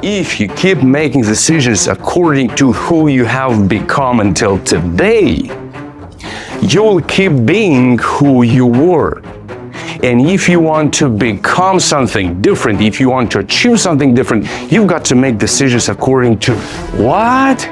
If you keep making decisions according to who you have become until today, you'll keep being who you were. And if you want to become something different, if you want to achieve something different, you've got to make decisions according to what?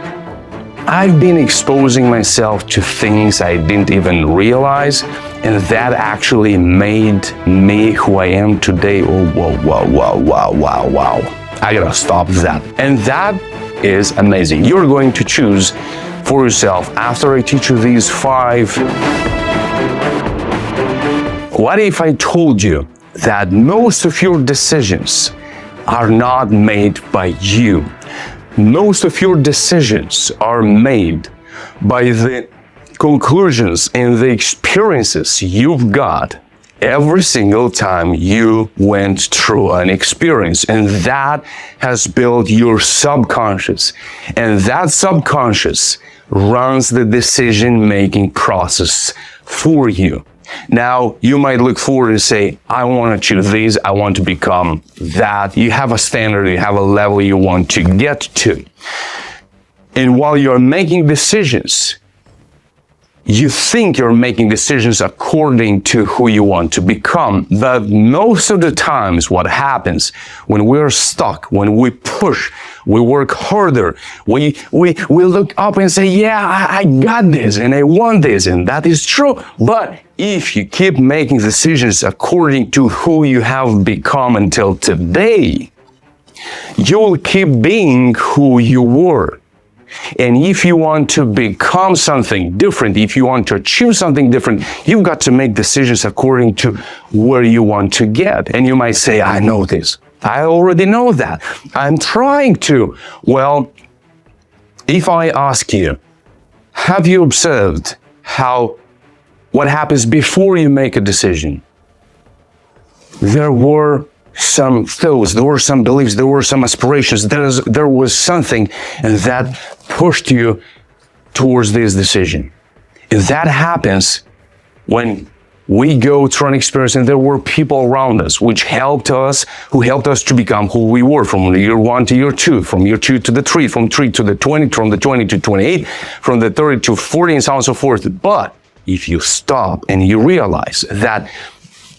I've been exposing myself to things I didn't even realize, and that actually made me who I am today. Oh, wow. I gotta stop that. And that is amazing. You're going to choose for yourself after I teach you these 5. What if I told you that most of your decisions are not made by you? Most of your decisions are made by the conclusions and the experiences you've got every single time you went through an experience. And that has built your subconscious. And that subconscious runs the decision-making process for you. Now, you might look forward and say, I want to choose this, I want to become that. You have a standard, you have a level you want to get to. And while you're making decisions, you think you're making decisions according to who you want to become. But most of the times what happens when we're stuck, when we push, we work harder, we look up and say, yeah, I got this and I want this, and that is true. But if you keep making decisions according to who you have become until today, you'll keep being who you were. And if you want to become something different, if you want to achieve something different, you've got to make decisions according to where you want to get. And you might say, I know this. I already know that. I'm trying to. Well, if I ask you, have you observed what happens before you make a decision? There were some thoughts, there were some beliefs, there were some aspirations, there was something that pushed you towards this decision. And that happens when we go through an experience and there were people around us who helped us to become who we were, from year 1 to year 2, from year 2 to the 3, from 3 to the 20, from the 20 to 28, from the 30 to 40, and so on and so forth. But if you stop and you realize that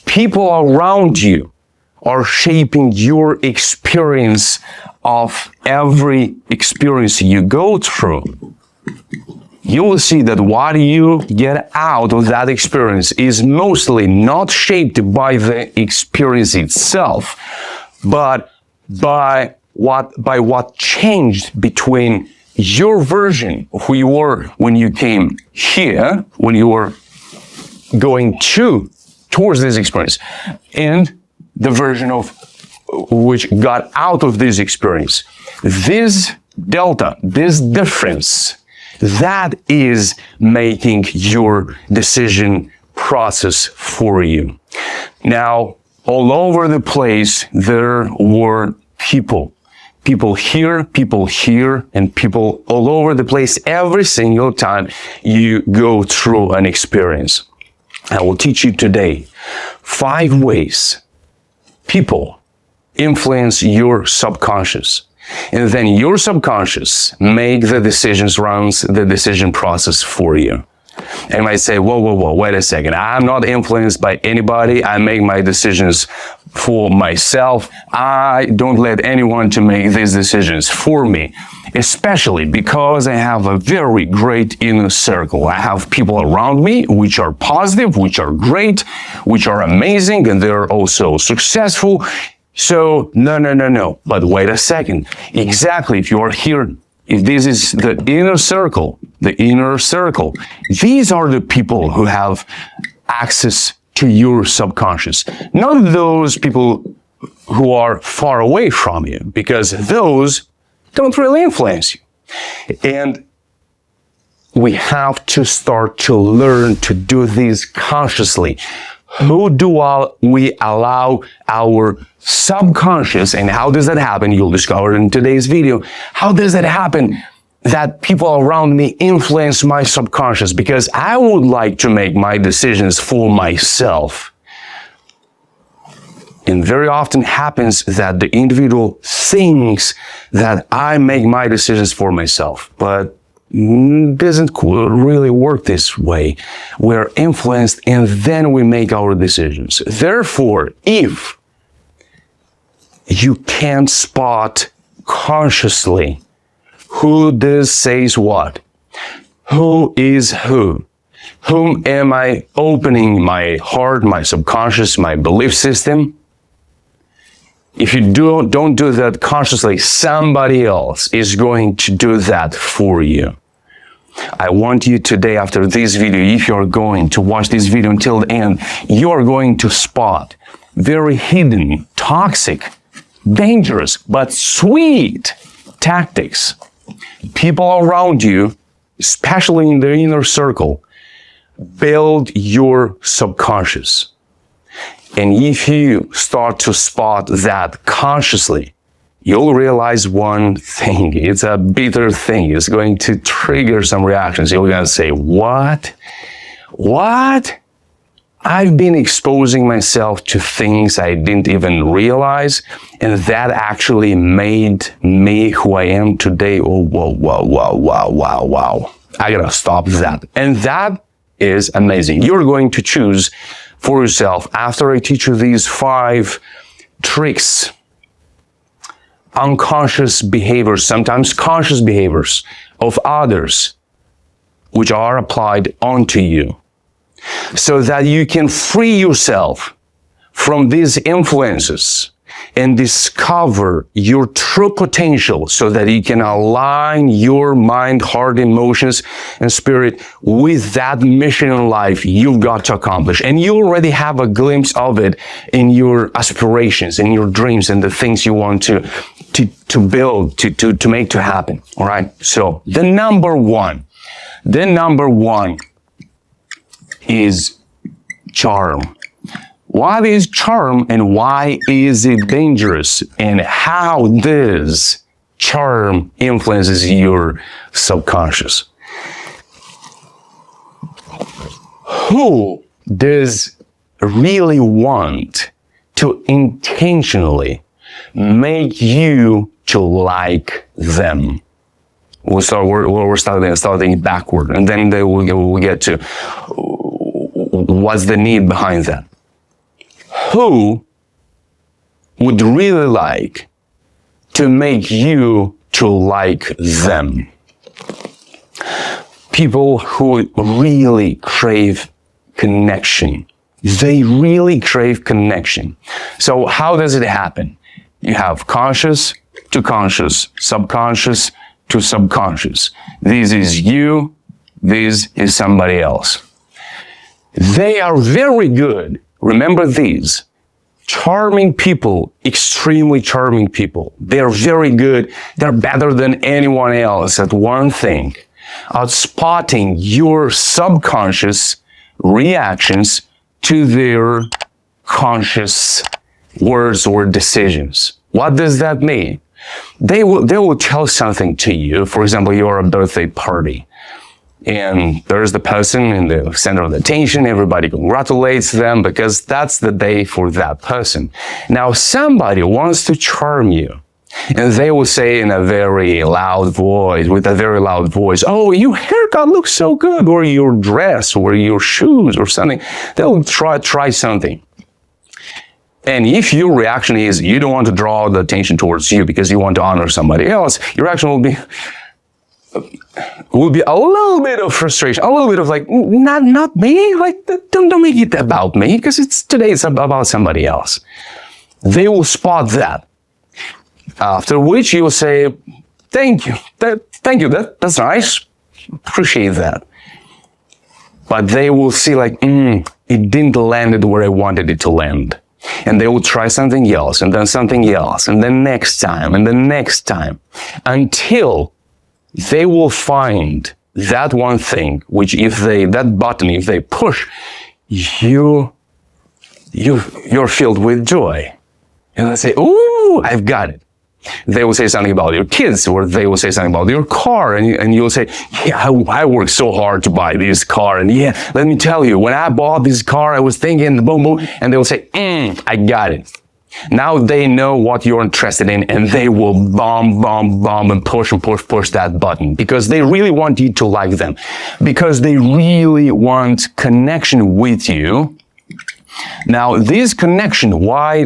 people around you are shaping your experience of every experience you go through, you will see that what you get out of that experience is mostly not shaped by the experience itself, but by what changed between your version of who you were when you came here, when you were going towards this experience, and the version of which got out of this experience. This delta, this difference, that is making your decision process for you. Now, all over the place, there were people here, and people all over the place every single time you go through an experience. I will teach you today 5 ways people influence your subconscious, and then your subconscious make the decisions, runs the decision process for you. And you might say, whoa, wait a second. I'm not influenced by anybody. I make my decisions for myself. I don't let anyone to make these decisions for me, especially because I have a very great inner circle. I have people around me which are positive, which are great, which are amazing, and they're also successful. So, no. But wait a second. Exactly, if you are here, if this is the inner circle, these are the people who have access to your subconscious, not those people who are far away from you, because those don't really influence you. And we have to start to learn to do this consciously. Who do we allow our subconscious, and how does that happen? You'll discover in today's video. How does that happen that people around me influence my subconscious? Because I would like to make my decisions for myself. And very often happens that the individual thinks that I make my decisions for myself, but it doesn't really work this way. We're influenced and then we make our decisions. Therefore, if you can't spot consciously who this says what, who is who, whom am I opening my heart, my subconscious, my belief system? If you don't do that consciously, somebody else is going to do that for you. I want you today, after this video, if you're going to watch this video until the end, you're going to spot very hidden, toxic, dangerous, but sweet tactics. People around you, especially in the inner circle, build your subconscious. And if you start to spot that consciously, you'll realize one thing. It's a bitter thing. It's going to trigger some reactions. You're going to say, what? What? I've been exposing myself to things I didn't even realize, and that actually made me who I am today. Oh, wow. I gotta stop that. And that is amazing. You're going to choose for yourself, after I teach you these 5 tricks, unconscious behaviors, sometimes conscious behaviors of others, which are applied onto you, so that you can free yourself from these influences and discover your true potential, so that you can align your mind, heart, emotions, and spirit with that mission in life you've got to accomplish. And you already have a glimpse of it in your aspirations, in your dreams, and the things you want to build, to make to happen. All right. So the number one is charm. What is charm and why is it dangerous, and how this charm influences your subconscious? Who does really want to intentionally make you to like them? We're starting backward, and then we'll get to what's the need behind that. Who would really like to make you to like them? People who really crave connection. They really crave connection. So how does it happen? You have conscious to conscious, subconscious to subconscious. This is you, this is somebody else. They are very good. Remember these. Charming people, extremely charming people. They're very good. They're better than anyone else at one thing. At spotting your subconscious reactions to their conscious words or decisions. What does that mean? They will tell something to you. For example, you're at a birthday party, and there's the person in the center of the attention. Everybody congratulates them because that's the day for that person. Now, somebody wants to charm you, and they will say in a very loud voice, oh, your haircut looks so good, or your dress, or your shoes, or something. They'll try something. And if your reaction is you don't want to draw the attention towards you because you want to honor somebody else, your reaction will be a little bit of frustration, a little bit of like, not me, like don't make it about me, because today it's about somebody else. They will spot that. After which you will say, thank you, that's nice, appreciate that. But they will see like, it didn't land where I wanted it to land. And they will try something else, and then something else, and then next time, and then next time, until they will find that one thing, which if they push, you're filled with joy. And they say, ooh, I've got it. They will say something about your kids, or they will say something about your car, and you'll say, yeah, I worked so hard to buy this car, and yeah, let me tell you, when I bought this car, I was thinking, boom, boom, and they will say, I got it. Now they know what you're interested in, and they will bomb, and push that button, because they really want you to like them, because they really want connection with you. Now, this connection, why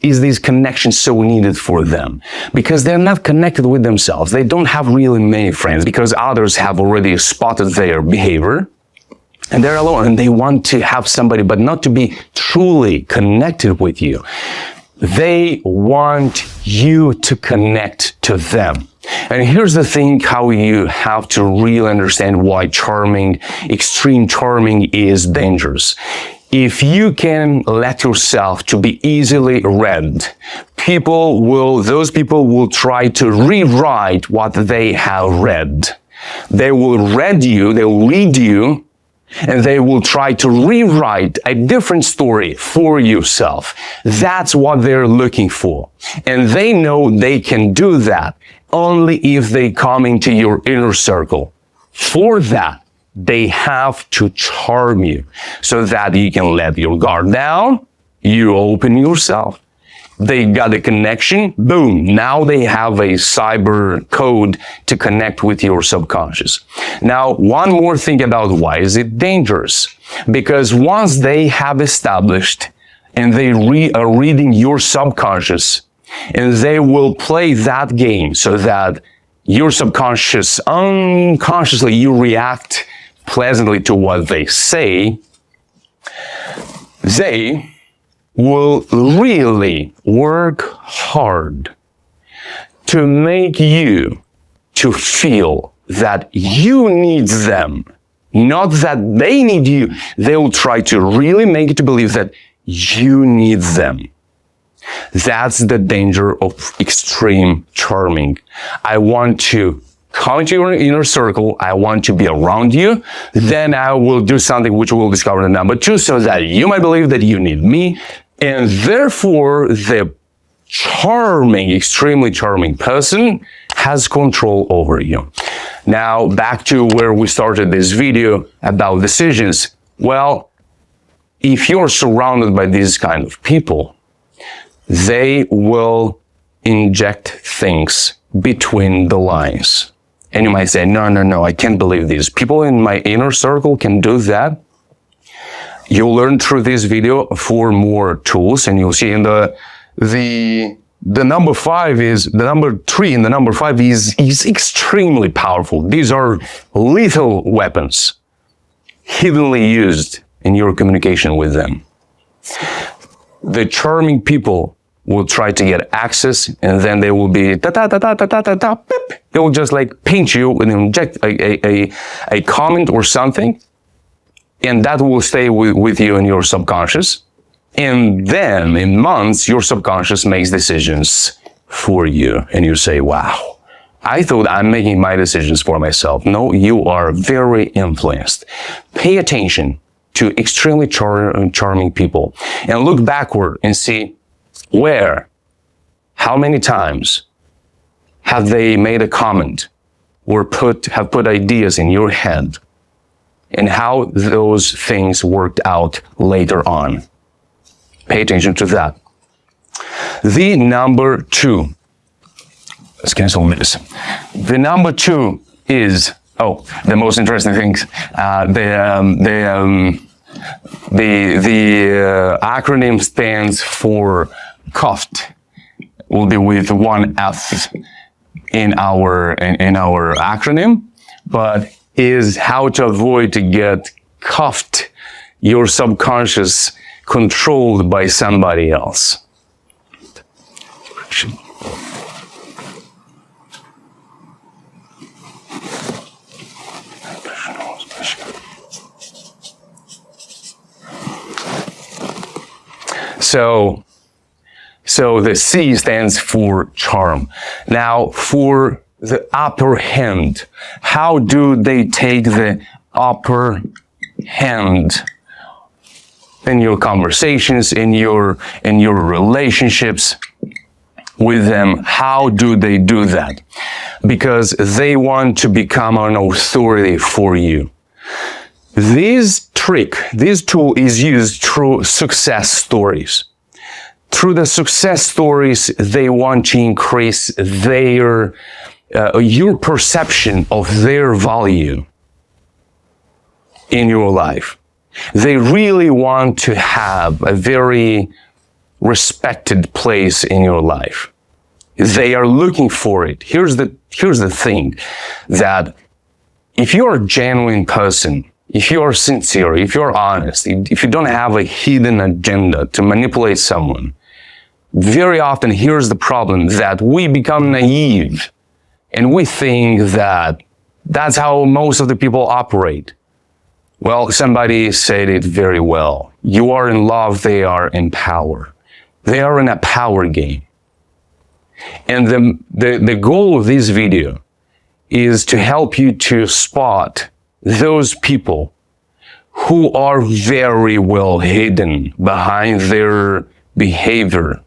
is this connection so needed for them? Because they're not connected with themselves. They don't have really many friends, because others have already spotted their behavior. And they're alone, and they want to have somebody, but not to be truly connected with you. They want you to connect to them. And here's the thing, how you have to really understand why extreme charming is dangerous. If you can let yourself to be easily read, those people will try to rewrite what they have read. They will read you, and they will try to rewrite a different story for yourself. That's what they're looking for. And they know they can do that only if they come into your inner circle. For that, they have to charm you so that you can let your guard down, you open yourself. They got a connection, boom, now they have a cyber code to connect with your subconscious. Now, one more thing about why is it dangerous? Because once they have established and they are reading your subconscious, and they will play that game so that your subconscious, unconsciously, you react pleasantly to what they say, they will really work hard to make you to feel that you need them, not that they need you. They will try to really make you to believe that you need them. That's the danger of extreme charming. I want to come into your inner circle. I want to be around you. Then I will do something which we'll discover in number 2, so that you might believe that you need me. And therefore, the charming, extremely charming person has control over you. Now, back to where we started this video about decisions. Well, if you're surrounded by these kind of people, they will inject things between the lines. And you might say, no, I can't believe this. People in my inner circle can do that. You'll learn through this video 4 more tools, and you'll see in the number 5 is, the number 3 and the number 5 is extremely powerful. These are lethal weapons, hiddenly used in your communication with them. The charming people will try to get access, and then they will be beep. They will just like pinch you and inject a comment or something, and that will stay with you in your subconscious. And then in months, your subconscious makes decisions for you, and you say, wow, I thought I'm making my decisions for myself. No, you are very influenced. Pay attention to extremely charming people, and look backward and see how many times have they made a comment or have put ideas in your head, and how those things worked out later on. Pay attention to that. The number 2, let's cancel this. The number 2 is, the most interesting things. The acronym stands for COFT. Will be with 1 F in our acronym, but is how to avoid to get cuffed, your subconscious controlled by somebody else. So the C stands for charm. Now, for the upper hand, how do they take the upper hand in your conversations, in your relationships with them? How do they do that? Because they want to become an authority for you. This tool is used through success stories. Through the success stories, they want to increase your perception of their value in your life. They really want to have a very respected place in your life. They are looking for it. Here's the thing, that if you're a genuine person, if you are sincere, if you're honest, if you don't have a hidden agenda to manipulate someone, very often here's the problem, that we become naive and we think that that's how most of the people operate. Well, somebody said it very well. You are in love, they are in power. They are in a power game. And the goal of this video is to help you to spot those people who are very well hidden behind their behavior.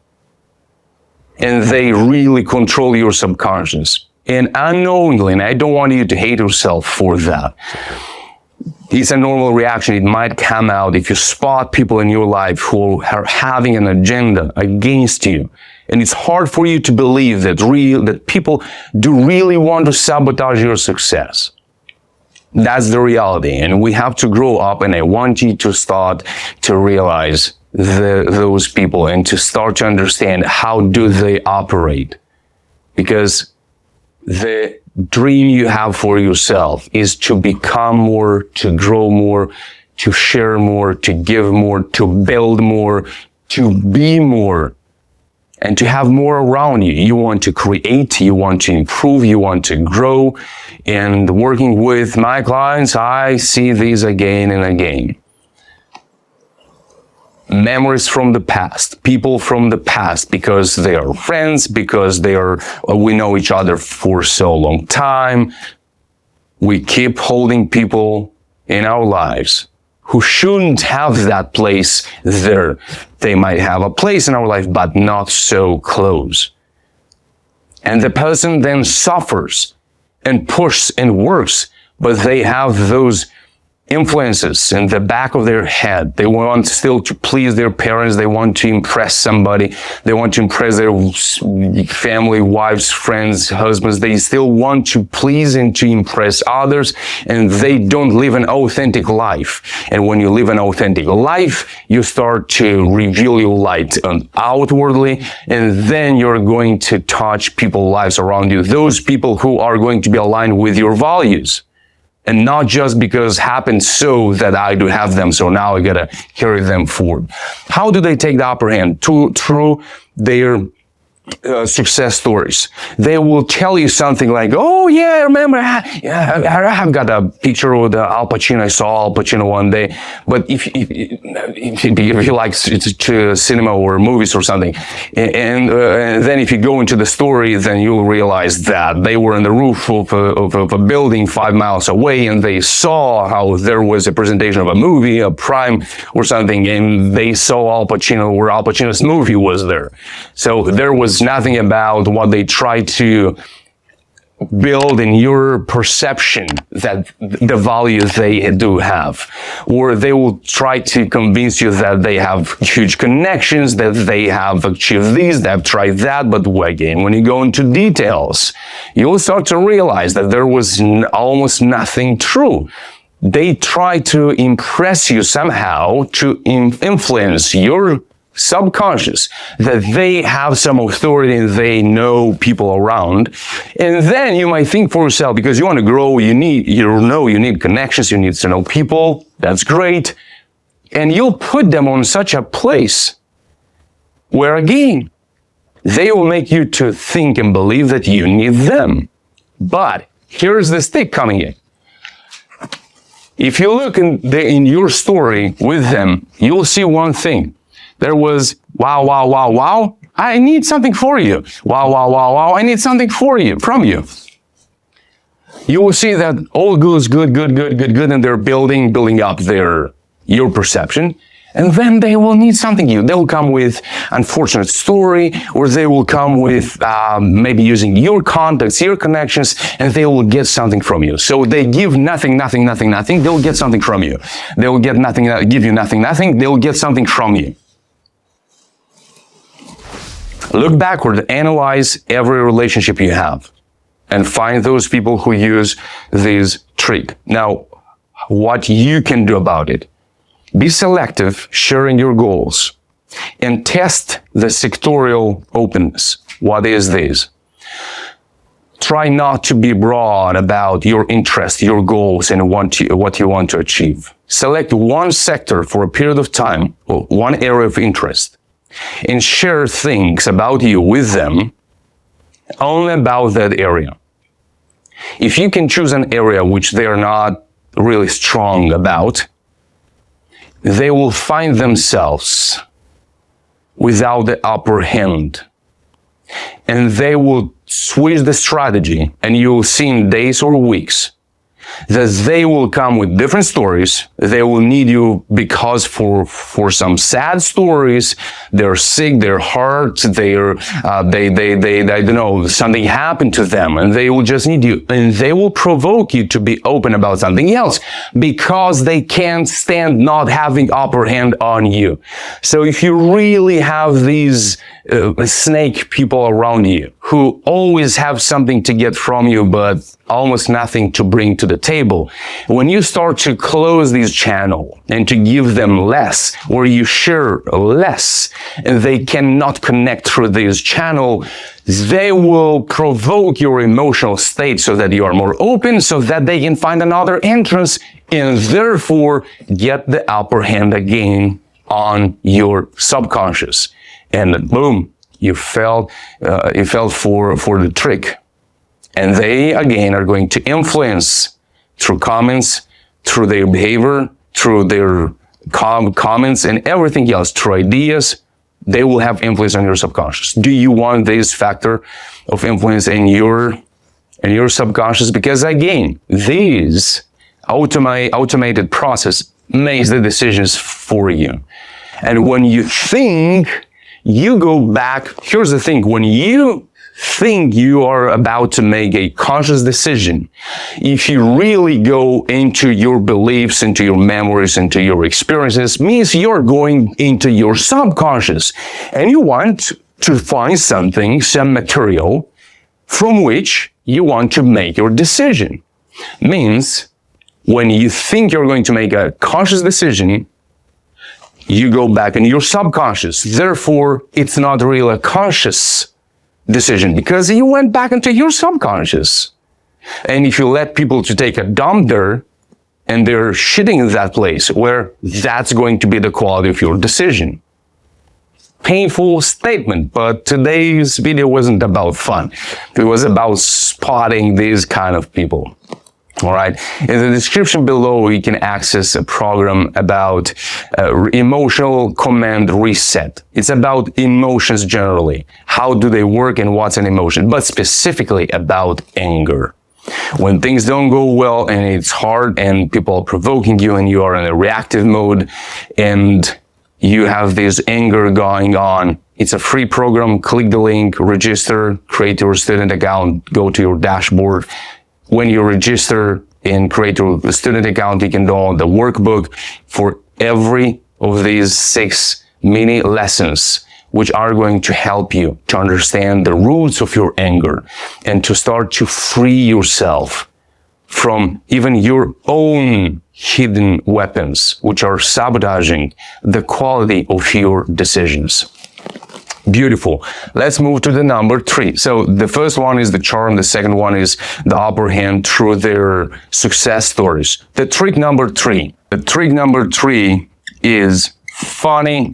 And they really control your subconscious. And unknowingly, and I don't want you to hate yourself for that. It's a normal reaction. It might come out if you spot people in your life who are having an agenda against you. And it's hard for you to believe that people do really want to sabotage your success. That's the reality. And we have to grow up, and I want you to start to realize those people and to start to understand how do they operate. Because the dream you have for yourself is to become more, to grow more, to share more, to give more, to build more, to be more, and to have more around you. You want to create, you want to improve, you want to grow. And working with my clients, I see these again and again. Memories from the past, people from the past, because they are friends, because we know each other for so long time. We keep holding people in our lives who shouldn't have that place there. They might have a place in our life, but not so close. And the person then suffers and pushes and works, but they have those influences in the back of their head. They want still to please their parents. They want to impress somebody. They want to impress their family, wives, friends, husbands. They still want to please and to impress others, and they don't live an authentic life. And when you live an authentic life, you start to reveal your light outwardly, and then you're going to touch people's lives around you. Those people who are going to be aligned with your values. And not just because happened so that I do have them, so now I gotta carry them forward. How do they take the upper hand? Through their success stories. They will tell you something like, oh yeah, I remember, I have got a picture with Al Pacino. I saw Al Pacino one day. But if you like cinema or movies or something, and then if you go into the story, then you'll realize that they were on the roof of a building 5 miles away, and they saw how there was a presentation of a movie, a Prime or something, and they saw Al Pacino where Al Pacino's movie was there. So there was nothing about what they tried to build in your perception that the value they do have. Or they will try to convince you that they have huge connections, that they have achieved this, they have tried that. But again, when you go into details, you'll start to realize that there was almost nothing true. They try to impress you somehow, to influence your subconscious, that they have some authority and they know people around. And then you might think for yourself, because you want to grow, you need connections, you need to know people. That's great. And you'll put them on such a place where, again, they will make you to think and believe that you need them. But here's the stick coming in. If you look in your story with them, you'll see one thing. There was, wow, wow, wow, wow, I need something for you. Wow, wow, wow, wow, I need something from you. You will see that all goes good, and they're building up your perception. And then they will need something new. They'll come with unfortunate story, or they will come with maybe using your contacts, your connections, and they will get something from you. So they give nothing, they'll get something from you. They will get nothing, give you nothing, they'll get something from you. Look backward, analyze every relationship you have, and find those people who use this trick. Now, what you can do about it. Be selective, sharing your goals, and test the sectorial openness. What is this? Try not to be broad about your interests, your goals, and what you want to achieve. Select one sector for a period of time, or one area of interest, and share things about you with them only about that area. If you can choose an area which they are not really strong about, they will find themselves without the upper hand. And they will switch the strategy, and you will see in days or weeks that they will come with different stories. They will need you because for some sad stories, they're sick, they're hurt, they don't know, something happened to them, and they will just need you. And they will provoke you to be open about something else because they can't stand not having upper hand on you. So if you really have these snake people around you who always have something to get from you, but almost nothing to bring to the table. When you start to close this channel and to give them less, or you share less, and they cannot connect through this channel, they will provoke your emotional state so that you are more open, so that they can find another entrance and therefore get the upper hand again on your subconscious. And boom, you fell for the trick. And they, again, are going to influence through comments, through their behavior, through their comments and everything else, through ideas. They will have influence on your subconscious. Do you want this factor of influence in your subconscious? Because again, this automated process makes the decisions for you. And when you think, you go back. Here's the thing. When you think you are about to make a conscious decision, if you really go into your beliefs, into your memories, into your experiences, means you're going into your subconscious, and you want to find something, some material from which you want to make your decision. Means when you think you're going to make a conscious decision, you go back in your subconscious. Therefore, it's not really a conscious decision because you went back into your subconscious. And if you let people to take a dump there and they're shitting in that place, where that's going to be the quality of your decision. Painful statement, but today's video wasn't about fun. It was about spotting these kind of people. All right. In the description below, you can access a program about emotional command reset. It's about emotions generally. How do they work and what's an emotion, but specifically about anger. When things don't go well and it's hard and people are provoking you and you are in a reactive mode and you have this anger going on, it's a free program. Click the link, register, create your student account, go to your dashboard. When you register and create your student account, you can download the workbook for every of these 6 mini lessons, which are going to help you to understand the roots of your anger and to start to free yourself from even your own hidden weapons, which are sabotaging the quality of your decisions. Beautiful. Let's move to the number 3. So the first one is the charm. The second one is the upper hand through their success stories. The trick number 3. The trick number 3 is funny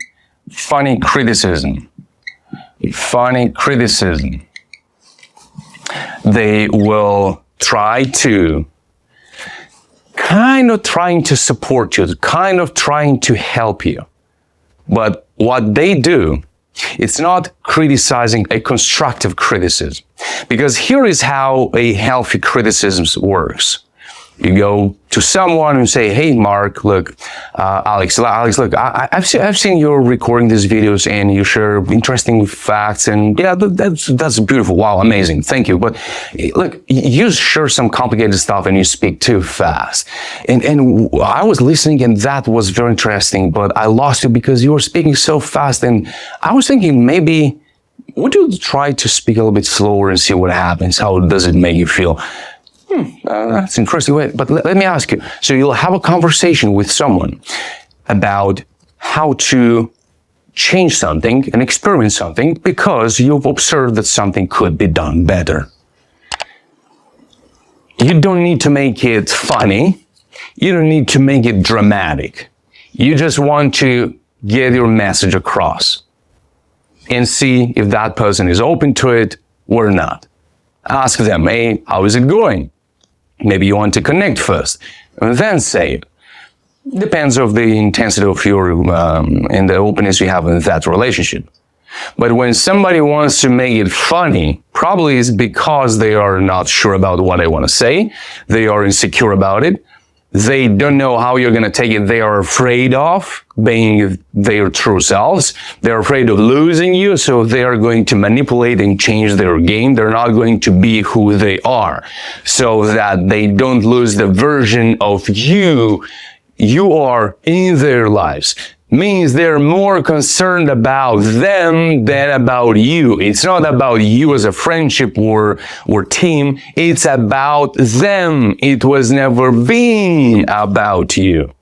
criticism. Funny criticism. They will trying to support you, kind of trying to help you. But what they do, it's not criticizing a constructive criticism. Because here is how a healthy criticism works. You go to someone and say, hey, Mark, look, Alex, look, I've seen you recording these videos and you share interesting facts and yeah, that's beautiful. Wow, amazing. Thank you. But look, you share some complicated stuff and you speak too fast. And I was listening and that was very interesting, but I lost you because you were speaking so fast. And I was thinking maybe would you try to speak a little bit slower and see what happens? How does it make you feel? That's an interesting way. But let me ask you. So you'll have a conversation with someone about how to change something and experiment something because you've observed that something could be done better. You don't need to make it funny. You don't need to make it dramatic. You just want to get your message across and see if that person is open to it or not. Ask them, hey, how is it going? Maybe you want to connect first and then say it. Depends on the intensity of your and the openness you have in that relationship. But when somebody wants to make it funny, probably it's because they are not sure about what they want to say. They are insecure about it. They don't know how you're going to take it. They are afraid of being their true selves. They're afraid of losing you, so they are going to manipulate and change their game. They're not going to be who they are, so that they don't lose the version of you are in their lives. Means they're more concerned about them than about you. It's not about you as a friendship or team. It's about them. It was never been about you.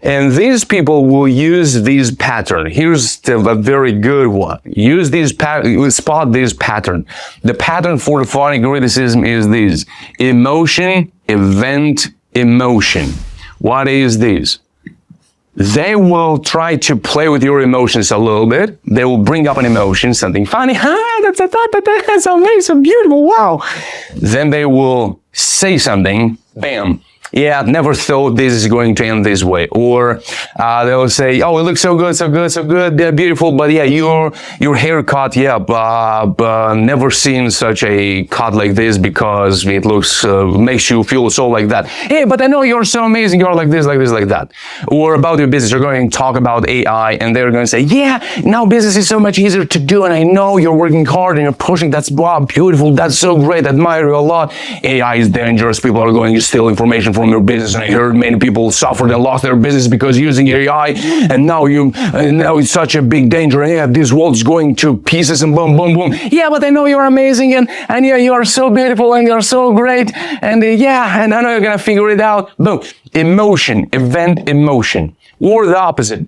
And these people will use this pattern. Here's a very good one. Use this pattern, spot this pattern. The pattern for the funny criticism is this: emotion, event, emotion. What is this? They will try to play with your emotions a little bit. They will bring up an emotion, something funny. That's amazing, beautiful, wow. Then they will say something, bam. Yeah, never thought this is going to end this way. Or they'll say, oh, it looks so good, so good, so good, yeah, beautiful. But yeah, your haircut, yeah, but never seen such a cut like this because it looks, makes you feel so like that. Hey, but I know you're so amazing. You're like this, like this, like that. Or about your business, you're going to talk about AI and they're going to say, yeah, now business is so much easier to do. And I know you're working hard and you're pushing. That's wow, beautiful. That's so great. Admire you a lot. AI is dangerous. People are going to steal information from your business, and I heard many people suffered and lost their business because using AI, and now it's such a big danger. Yeah, this world's going to pieces and boom, boom, boom. Yeah, but I know you're amazing, and yeah, you are so beautiful and you're so great, and yeah, and I know you're gonna figure it out. Boom, emotion, event, emotion, or the opposite,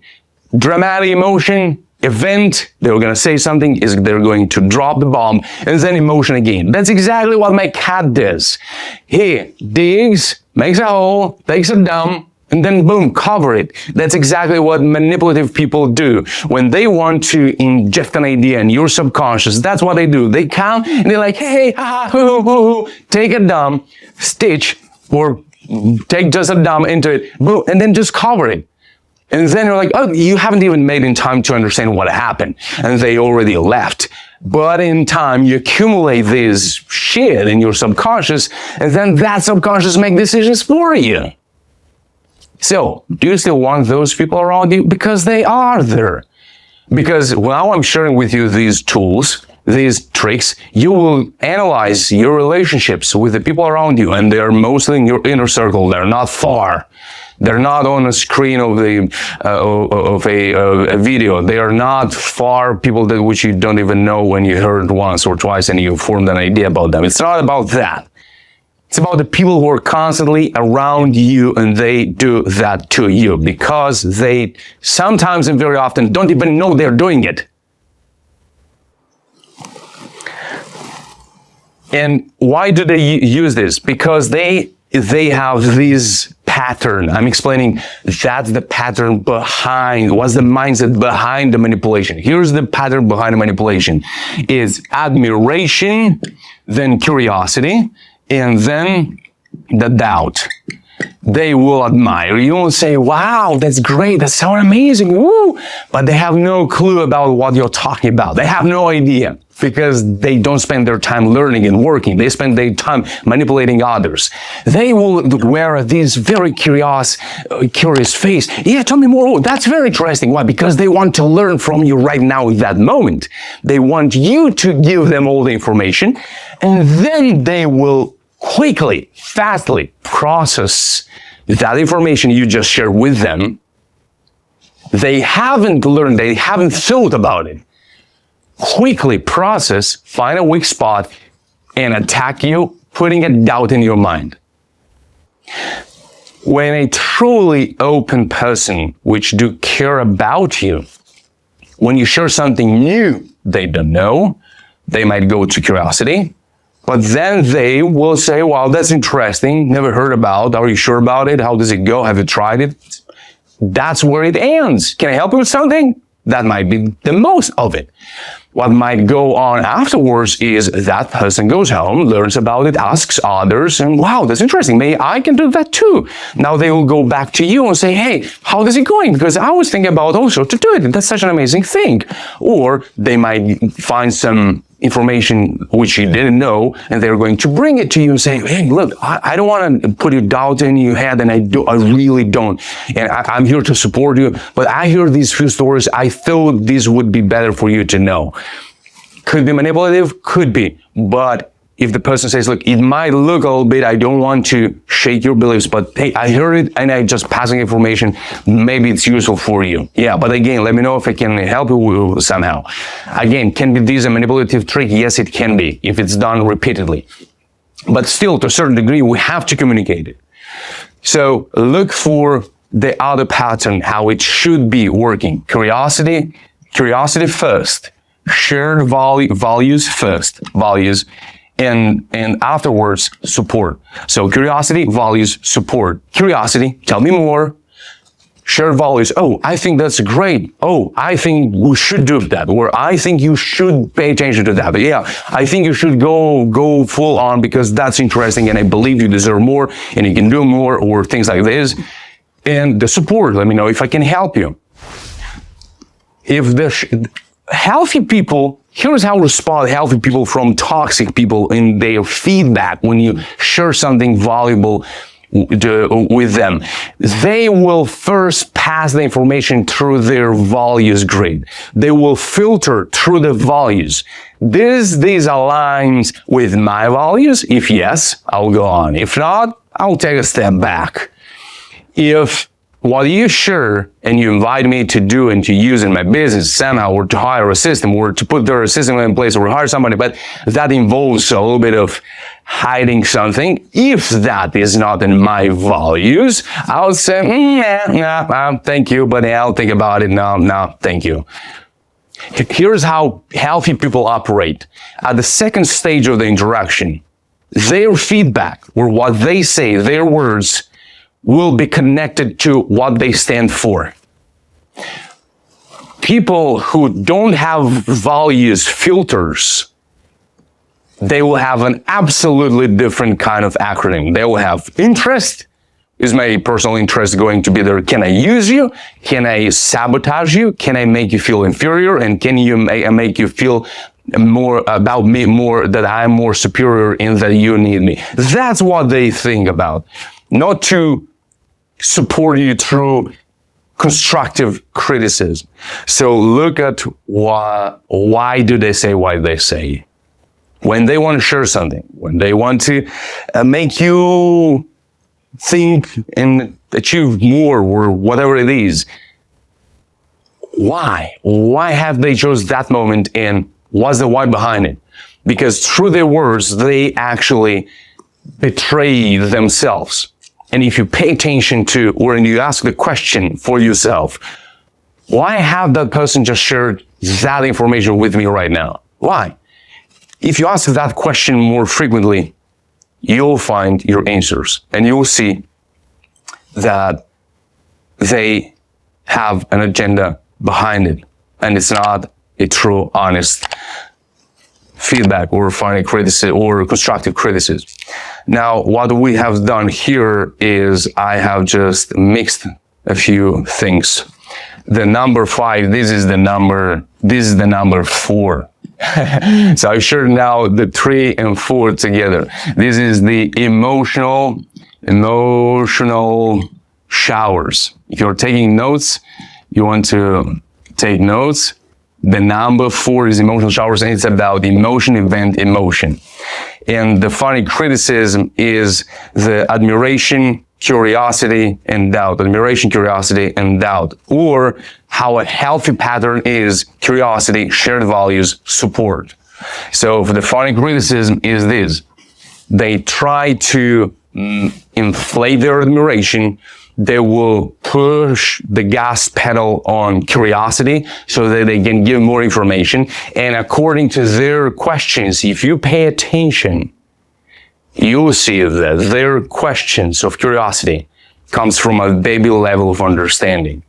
dramatic emotion. Event, they're going to say something, they're going to drop the bomb, and then emotion again. That's exactly what my cat does. He digs, makes a hole, takes a dump, and then boom, cover it. That's exactly what manipulative people do. When they want to inject an idea in your subconscious, that's what they do. They come and they're like, hey, ha, hoo, hoo, take a dump, stitch, or take just a dump into it, boom, and then just cover it. And then you're like, oh, you haven't even made in time to understand what happened. And they already left. But in time, you accumulate this shit in your subconscious, and then that subconscious make decisions for you. So, do you still want those people around you? Because they are there. Because now I'm sharing with you these tools, these tricks, you will analyze your relationships with the people around you, and they're mostly in your inner circle. They're not far. They're not on a screen of a video. They are not far people that which you don't even know when you heard once or twice and you formed an idea about them. It's not about that. It's about the people who are constantly around you, and they do that to you because they sometimes and very often don't even know they're doing it. And why do they use this? Because they have this pattern. I'm explaining that's the pattern behind, what's the mindset behind the manipulation. Here's the pattern behind the manipulation. Is admiration, then curiosity, and then the doubt. They will admire you and say, wow, that's great, that's so amazing, woo! But they have no clue about what you're talking about. They have no idea because they don't spend their time learning and working. They spend their time manipulating others. They will wear this very curious face. Yeah, tell me more. Oh, that's very interesting. Why? Because they want to learn from you right now in that moment. They want you to give them all the information, and then they will quickly, fastly process that information you just shared with them. They haven't learned, they haven't thought about it. quickly process, find a weak spot, and attack you, putting a doubt in your mind. When a truly open person, which do care about you, when you share something new they don't know, they might go to curiosity, but then they will say, wow, that's interesting, never heard about, are you sure about it? How does it go? Have you tried it? That's where it ends. Can I help you with something? That might be the most of it. What might go on afterwards is that person goes home, learns about it, asks others, and wow, that's interesting. Maybe I can do that too. Now they will go back to you and say, hey, how is it going? Because I was thinking about also to do it. That's such an amazing thing. Or they might find some information which you didn't know, and they're going to bring it to you and say, hey, look, I don't want to put your doubt in your head, and I really don't. And I'm here to support you, but I hear these few stories. I thought this would be better for you to know. Could be manipulative, could be, but if the person says, look, it might look a little bit, I don't want to shake your beliefs, but hey, I heard it and I just passing information, maybe it's useful for you. Yeah, but again, let me know if I can help you somehow. Again, can be this a manipulative trick? Yes, it can be, if it's done repeatedly. But still, to a certain degree, we have to communicate it. So look for the other pattern, how it should be working. Curiosity first. Shared values first, and afterwards support. So curiosity, values, support. Curiosity, tell me more. Shared values, oh, I think that's great. Oh, I think we should do that. Or I think you should pay attention to that. But yeah, I think you should go full on because that's interesting and I believe you deserve more and you can do more or things like this. And the support, let me know if I can help you. If the healthy people, here's how to spot healthy people from toxic people in their feedback when you share something valuable with them. They will first pass the information through their values grid. They will filter through the values. This aligns with my values. If yes, I'll go on. If not, I'll take a step back. If what you share and you invite me to do and to use in my business somehow, or to hire a system, or to put their system in place, or hire somebody, but that involves a little bit of hiding something. If that is not in my values, I'll say, thank you, but I'll think about it. No, thank you. Here's how healthy people operate. At the second stage of the interaction, their feedback, or what they say, their words, will be connected to what they stand for. People who don't have values filters, they will have an absolutely different kind of acronym. They will have interest. Is my personal interest going to be there? Can I use you? Can I sabotage you? Can I make you feel inferior? And can you make you feel more about me, more that I'm more superior in that you need me? That's what they think about. Not to support you through constructive criticism. So look at why do they say what they say. When they want to share something, when they want to make you think and achieve more or whatever it is. Why? Why have they chose that moment and what's the why behind it? Because through their words, they actually betray themselves. And if you pay attention to, or you ask the question for yourself, why have that person just shared that information with me right now? Why? If you ask that question more frequently, you'll find your answers and you'll see that they have an agenda behind it. And it's not a true, honest feedback or final criticism or constructive criticism. Now, what we have done here is I have just mixed a few things. The number 5, this is the number 4. So I shared now the 3 and 4 together. This is the emotional showers. If you're taking notes, you want to take notes. The number 4 is emotional showers, and it's about emotion, event, emotion. And the funny criticism is the admiration, curiosity and doubt, admiration, curiosity, and doubt, or how a healthy pattern is curiosity, shared values, support. So for the funny criticism is this: they try to inflate their admiration. They will push the gas pedal on curiosity so that they can give more information. And according to their questions, if you pay attention, you'll see that their questions of curiosity comes from a baby level of understanding.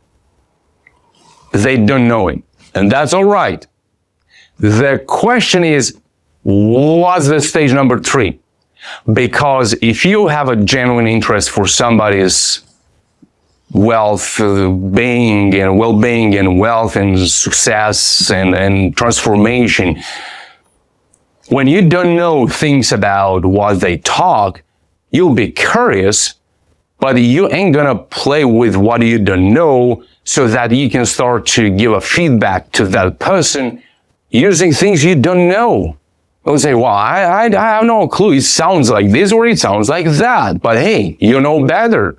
They don't know it, and that's all right. The question is, what's the stage number 3? Because if you have a genuine interest for somebody's well-being and wealth and success and transformation, when you don't know things about what they talk, you'll be curious, but you ain't gonna play with what you don't know so that you can start to give a feedback to that person using things you don't know. They'll say, well, I have no clue. It sounds like this or it sounds like that. But hey, you know better.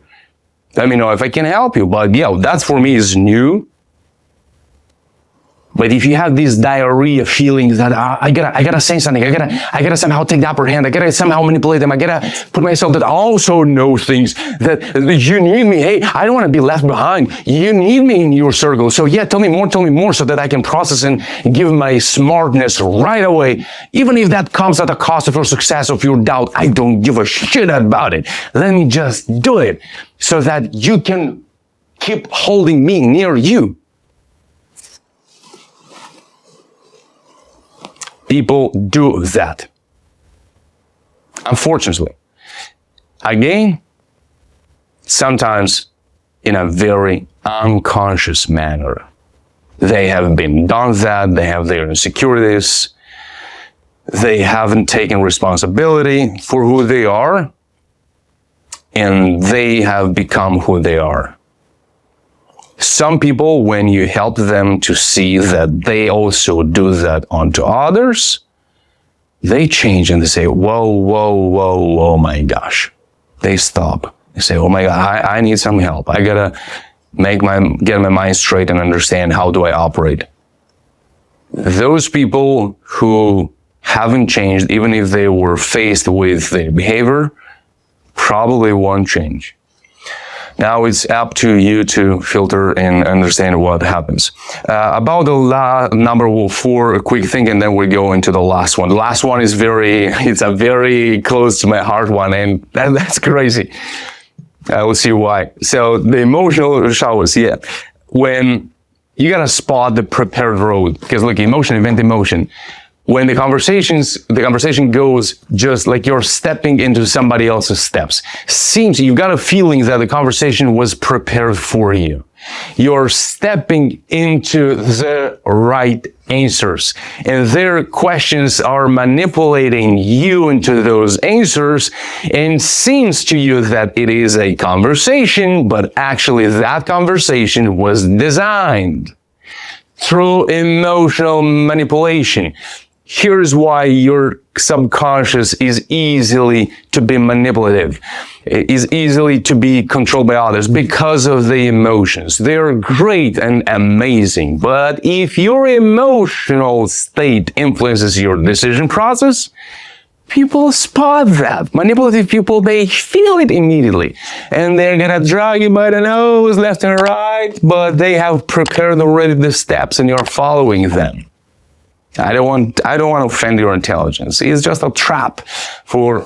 Let me know if I can help you. But yeah, that for me is new. But if you have this diarrhea feelings that I gotta say something, I gotta somehow take the upper hand, I gotta somehow manipulate them, I gotta put myself that I also know things that you need me. Hey, I don't want to be left behind. You need me in your circle. So yeah, tell me more so that I can process and give my smartness right away. Even if that comes at the cost of your success, of your doubt, I don't give a shit about it. Let me just do it so that you can keep holding me near you. People do that. Unfortunately. Again, sometimes in a very unconscious manner. They have been done that, they have their insecurities, they haven't taken responsibility for who they are, and they have become who they are. Some people, when you help them to see that they also do that onto others, they change and they say, whoa, my gosh. They stop. They say, oh my God, I need some help. I gotta get my mind straight and understand how do I operate. Those people who haven't changed, even if they were faced with their behavior, probably won't change. Now it's up to you to filter and understand what happens. About the number 4, a quick thing, and then we go into the last one. The last one is it's a very close to my heart one, and that's crazy. We'll see why. So the emotional showers, yeah. When you gotta spot the prepared road, because look, emotion, event, emotion. When the conversation goes just like you're stepping into somebody else's steps. Seems you got a feeling that the conversation was prepared for you. You're stepping into the right answers, and their questions are manipulating you into those answers, and seems to you that it is a conversation, but actually that conversation was designed through emotional manipulation. Here's why your subconscious is easily to be manipulative, is easily to be controlled by others because of the emotions. They're great and amazing, but if your emotional state influences your decision process, people spot that. Manipulative people, they feel it immediately, and they're gonna drag you by the nose left and right, but they have prepared already the steps and you're following them. I don't want to offend your intelligence. It's just a trap for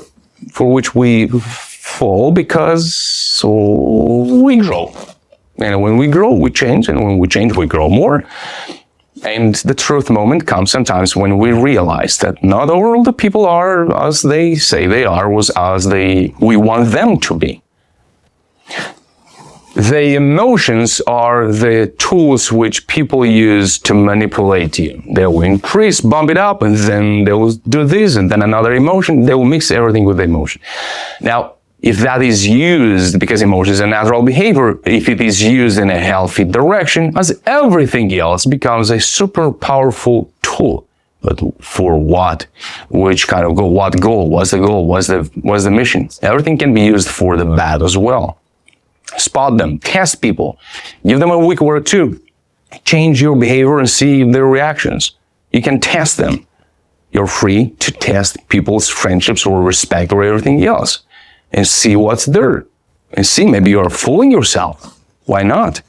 which we fall because we grow. And when we grow, we change, and when we change, we grow more. And the truth moment comes sometimes when we realize that not all the people are as they say they are, was as we want them to be. The emotions are the tools which people use to manipulate you. They will increase, bump it up, and then they will do this, and then another emotion. They will mix everything with the emotion. Now, if that is used, because emotion is a natural behavior, if it is used in a healthy direction, as everything else becomes a super powerful tool. But for what? Which kind of goal? What goal? What's the goal? What's the mission? Everything can be used for the bad as well. Spot them, test people, give them a week or two, change your behavior and see their reactions. You can test them. You're free to test people's friendships or respect or everything else and see what's there and see maybe you're fooling yourself. Why not?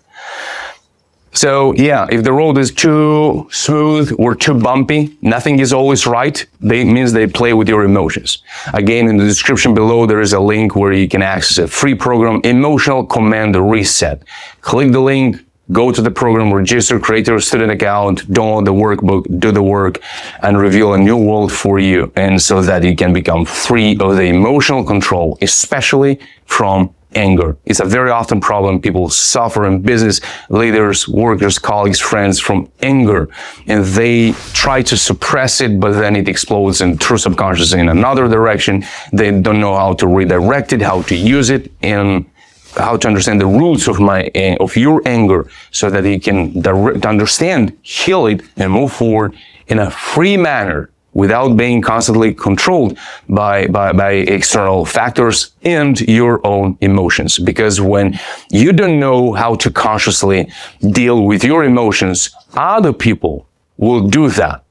So yeah, if the road is too smooth or too bumpy, nothing is always right, means they play with your emotions. Again, in the description below, there is a link where you can access a free program, Emotional Command Reset. Click the link, go to the program, register, create your student account, download the workbook, do the work, and reveal a new world for you. And so that you can become free of the emotional control, especially from anger. It's a very often problem people suffer in business, leaders, workers, colleagues, friends from anger. And they try to suppress it, but then it explodes through subconscious in another direction. They don't know how to redirect it, how to use it, and how to understand the roots of your anger so that you can understand, heal it, and move forward in a free manner without being constantly controlled by external factors and your own emotions. Because when you don't know how to consciously deal with your emotions, other people will do that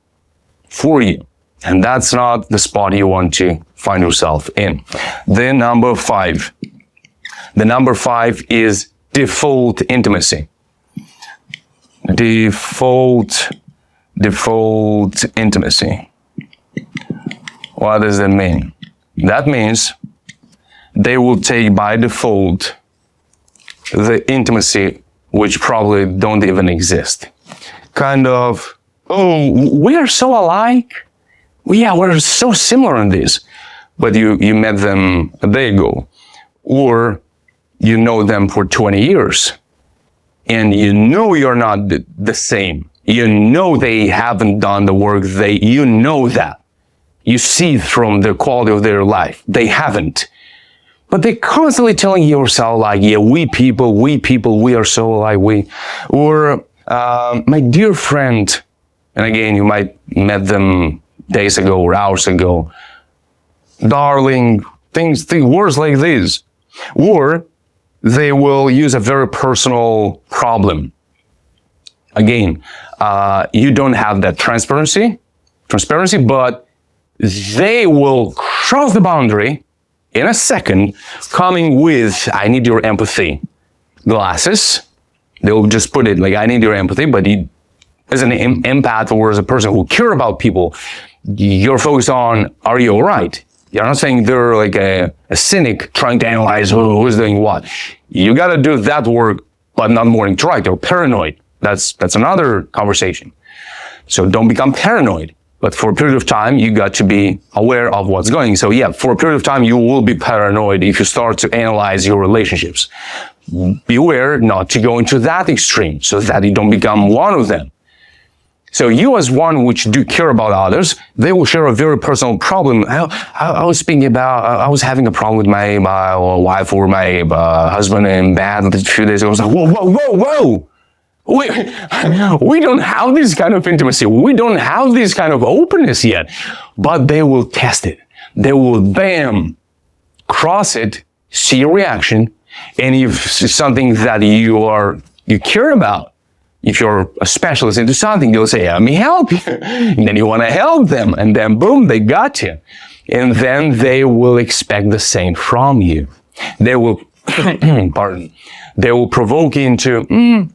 for you. And that's not the spot you want to find yourself in. Then number 5. The number 5 is default intimacy. Default intimacy. What does that mean? That means they will take by default the intimacy which probably don't even exist. Kind of, oh, we are so alike. Yeah, we're so similar in this. But you met them a day ago. Or you know them for 20 years. And you know you're not the same. You know they haven't done the work. You know that. You see from the quality of their life. They haven't. But they're constantly telling yourself like, yeah, we people, we are so alike, Or, my dear friend, and again, you might met them days ago or hours ago. Darling, words like this. Or they will use a very personal problem. Again, you don't have that transparency, but they will cross the boundary in a second, coming with, I need your empathy glasses. They'll just put it like, I need your empathy, but as an empath or as a person who care about people, you're focused on, are you all right? You're not saying they're like a cynic trying to analyze who's doing what. You got to do that work, but not more interact or paranoid. That's another conversation. So don't become paranoid. But for a period of time, you got to be aware of what's going. So yeah, for a period of time, you will be paranoid if you start to analyze your relationships. Beware not to go into that extreme so that you don't become one of them. So you as one which do care about others, they will share a very personal problem. I was speaking about, I was having a problem with my wife or my husband in bed a few days ago. I was like, whoa. We don't have this kind of intimacy. We don't have this kind of openness yet. But they will test it. They will, bam, cross it, see your reaction. And if it's something that you care about, if you're a specialist into something, you'll say, let me help you. And then you want to help them. And then boom, they got you. And then they will expect the same from you. They will, they will provoke you into,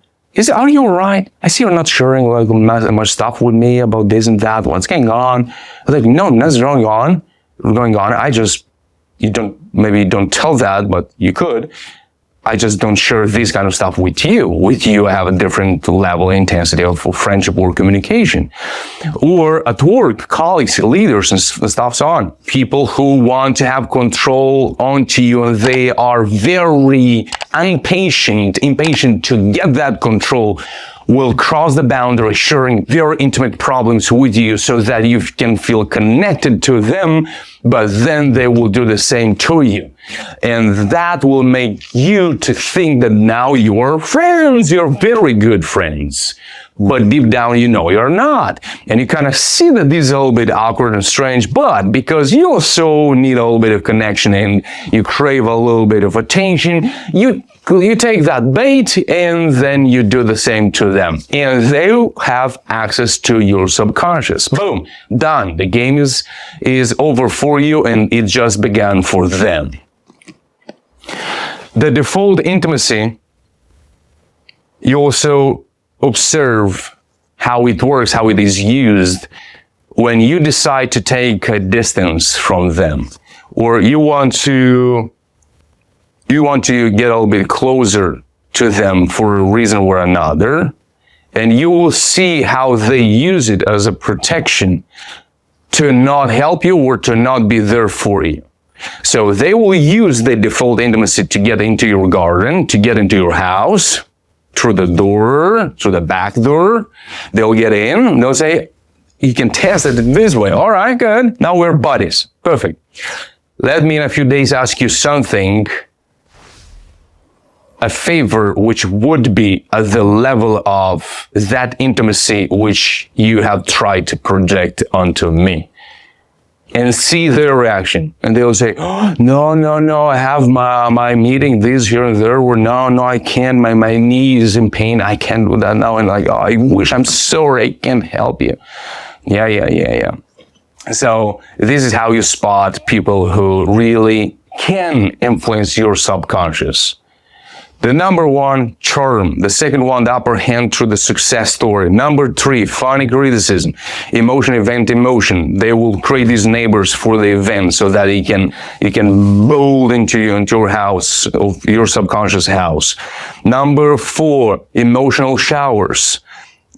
are you all right? I see you're not sharing like much stuff with me about this and that. What's going on? I was like, no, nothing's going on. You don't tell that, but you could. I just don't share this kind of stuff with you. With you, I have a different level of intensity of friendship or communication. Or at work, colleagues, leaders, and stuff so on. People who want to have control onto you, and they are very impatient to get that control, will cross the boundary, sharing very intimate problems with you so that you can feel connected to them, but then they will do the same to you. And that will make you to think that now you are friends, you're very good friends. But deep down, you know you're not. And you kind of see that this is a little bit awkward and strange, but because you also need a little bit of connection and you crave a little bit of attention, you You take that bait and then you do the same to them. And they have access to your subconscious. Boom, done. The game is over for you and it just began for them. The default intimacy, you also observe how it works, how it is used when you decide to take a distance from them, or you want to get a little bit closer to them for a reason or another, and you will see how they use it as a protection to not help you or to not be there for you. So they will use the default intimacy to get into your garden, to get into your house, through the door, through the back door. They'll get in, they'll say, you can test it this way. All right, good. Now we're buddies. Perfect. Let me in a few days ask you something, a favor which would be at the level of that intimacy which you have tried to project onto me. And see their reaction. And they'll say, oh, no, I have my meeting, this here and there, or no, I can't, my knee is in pain, I can't do that now. And like, oh, I wish, I'm sorry, I can't help you. Yeah. So this is how you spot people who really can influence your subconscious. The number one, charm. The second one, the upper hand through the success story. Number three, funny criticism. Emotion, event, emotion. They will create these neighbors for the event so that you can bolt into your house, your subconscious house. Number four, emotional showers.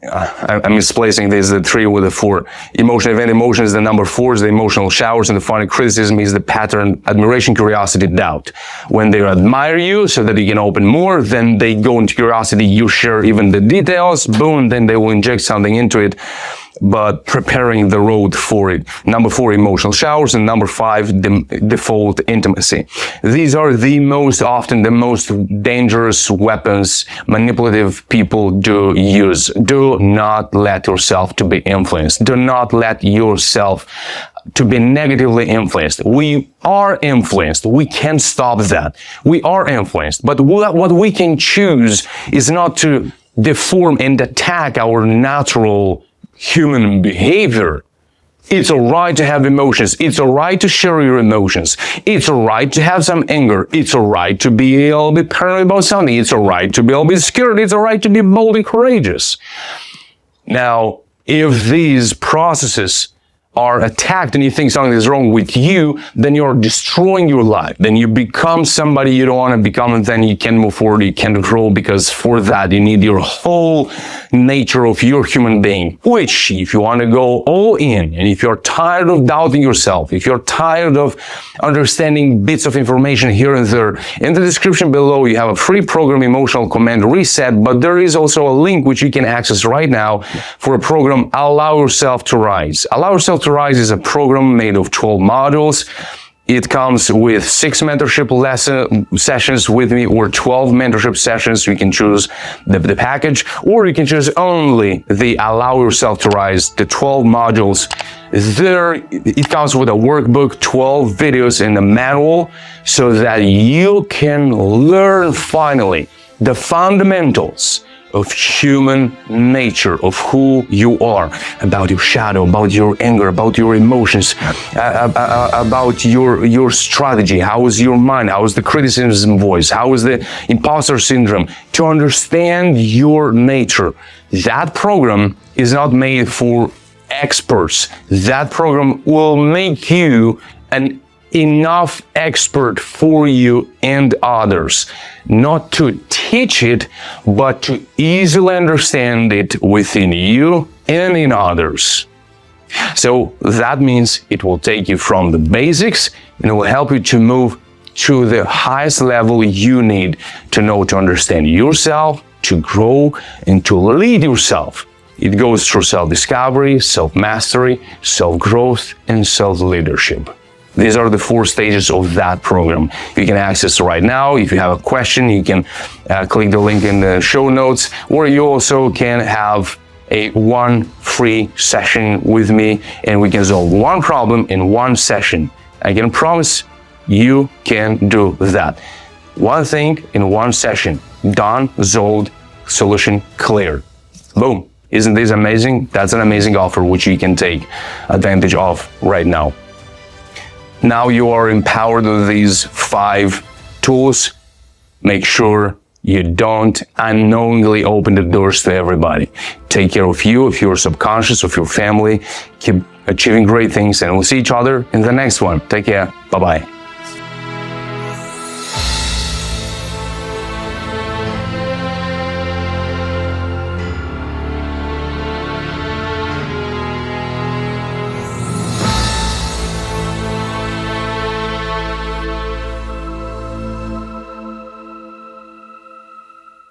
I'm misplacing this, the 3 with the 4. Emotion, event, emotion is the number 4, is the emotional showers, and the funny criticism is the pattern, admiration, curiosity, doubt. When they admire you so that you can open more, then they go into curiosity, you share even the details, boom, then they will inject something into it, but preparing the road for it. Number 4, emotional showers, and number 5, default intimacy. These are the most dangerous weapons manipulative people do use. Do not let yourself to be influenced. Do not let yourself to be negatively influenced. We are influenced. We can't stop that. We are influenced. But what we can choose is not to deform and attack our natural human behavior. It's alright to have emotions. It's alright to share your emotions. It's alright to have some anger. It's alright to be a little bit paranoid about something. It's alright to be a little bit scared. It's alright to be bold and courageous. Now, if these processes are attacked and you think something is wrong with you, then you're destroying your life. Then you become somebody you don't want to become, and then you can't move forward, you can't grow, because for that you need your whole nature of your human being, which if you want to go all in, and if you're tired of doubting yourself, if you're tired of understanding bits of information here and there, in the description below you have a free program, Emotional Command Reset, but there is also a link which you can access right now for a program, Allow Yourself to Rise. Allow Yourself to Rise is a program made of 12 modules. It comes with 6 mentorship sessions with me, or 12 mentorship sessions. You can choose the package, or you can choose only the Allow Yourself to Rise, the 12 modules. There, it comes with a workbook, 12 videos, and a manual, so that you can learn finally the fundamentals of human nature, of who you are, about your shadow, about your anger, about your emotions, about your strategy, how is your mind, how is the criticism voice, how is the imposter syndrome, to understand your nature. That program is not made for experts. That program will make you an enough expert for you and others, not to teach it, but to easily understand it within you and in others. So that means it will take you from the basics, and it will help you to move to the highest level you need to know, to understand yourself, to grow, and to lead yourself. It goes through self-discovery, self-mastery, self-growth, and self-leadership. These are the 4 stages of that program. You can access right now. If you have a question, you can click the link in the show notes, or you also can have one free session with me, and we can solve one problem in one session. I can promise you can do that. One thing in one session. Done, solved, solution clear. Boom. Isn't this amazing? That's an amazing offer which you can take advantage of right now. Now you are empowered with these 5 tools. Make sure you don't unknowingly open the doors to everybody. Take care of you, of your subconscious, of your family. Keep achieving great things, and we'll see each other in the next one. Take care. Bye-bye.